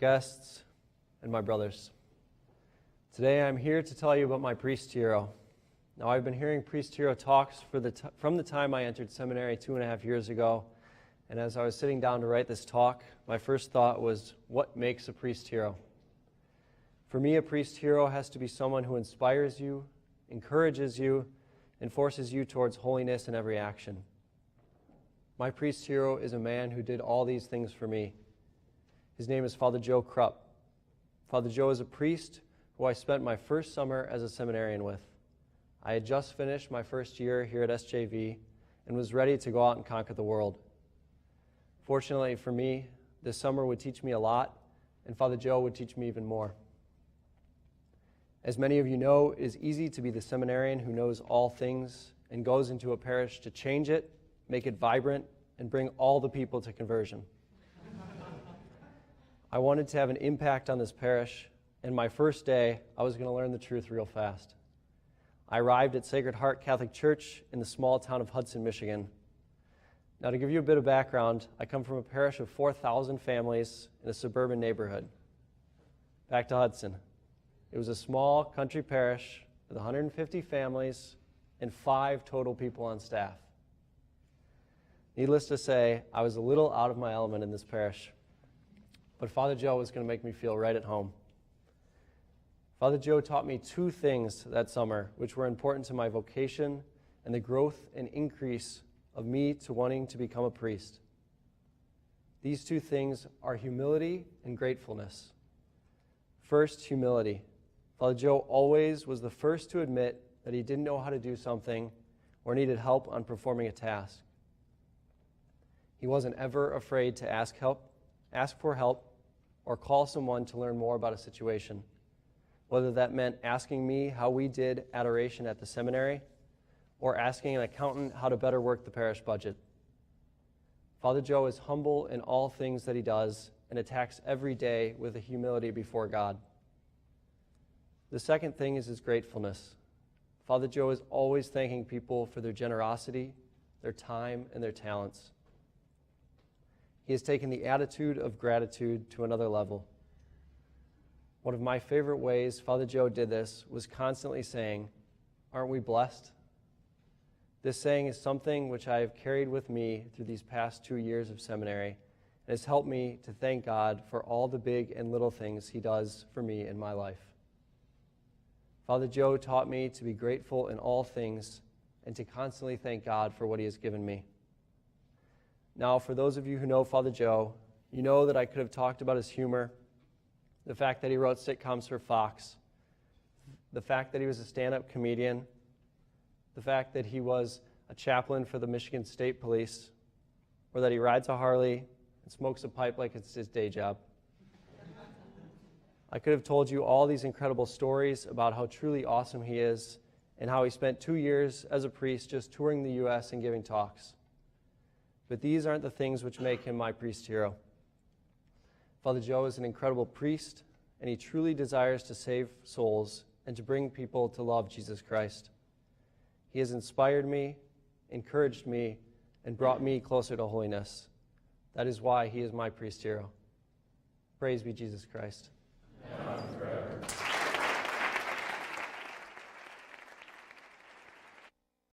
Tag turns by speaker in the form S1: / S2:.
S1: guests, and my brothers. Today I'm here to tell you about my priest hero. Now, I've been hearing priest hero talks from the time I entered seminary 2.5 years ago, and as I was sitting down to write this talk, my first thought was, what makes a priest hero? For me, a priest hero has to be someone who inspires you, encourages you, and forces you towards holiness in every action. My priest hero is a man who did all these things for me. His name is Father Joe Krupp. Father Joe is a priest who I spent my first summer as a seminarian with. I had just finished my first year here at SJV and was ready to go out and conquer the world. Fortunately for me, this summer would teach me a lot, and Father Joe would teach me even more. As many of you know, it is easy to be the seminarian who knows all things and goes into a parish to change it, make it vibrant, and bring all the people to conversion. I wanted to have an impact on this parish, and my first day, I was going to learn the truth real fast. I arrived at Sacred Heart Catholic Church in the small town of Hudson, Michigan. Now, to give you a bit of background, I come from a parish of 4,000 families in a suburban neighborhood. Back to Hudson. It was a small country parish with 150 families and 5 total people on staff. Needless to say, I was a little out of my element in this parish. But Father Joe was going to make me feel right at home. Father Joe taught me 2 things that summer, which were important to my vocation and the growth and increase of me to wanting to become a priest. These 2 things are humility and gratefulness. First, humility. Father Joe always was the first to admit that he didn't know how to do something or needed help on performing a task. He wasn't ever afraid to ask for help, or call someone to learn more about a situation, whether that meant asking me how we did adoration at the seminary or asking an accountant how to better work the parish budget. Father Joe is humble in all things that he does and attacks every day with a humility before God. The second thing is his gratefulness. Father Joe is always thanking people for their generosity, their time, and their talents. He has taken the attitude of gratitude to another level. One of my favorite ways Father Joe did this was constantly saying, "Aren't we blessed?" This saying is something which I have carried with me through these past 2 years of seminary and has helped me to thank God for all the big and little things he does for me in my life. Father Joe taught me to be grateful in all things and to constantly thank God for what he has given me. Now, for those of you who know Father Joe, you know that I could have talked about his humor, the fact that he wrote sitcoms for Fox, the fact that he was a stand-up comedian, the fact that he was a chaplain for the Michigan State Police, or that he rides a Harley and smokes a pipe like it's his day job. I could have told you all these incredible stories about how truly awesome he is and how he spent 2 years as a priest just touring the U.S. and giving talks. But these aren't the things which make him my priest hero. Father Joe is an incredible priest, and he truly desires to save souls and to bring people to love Jesus Christ. He has inspired me, encouraged me, and brought me closer to holiness. That is why he is my priest hero. Praise be Jesus Christ.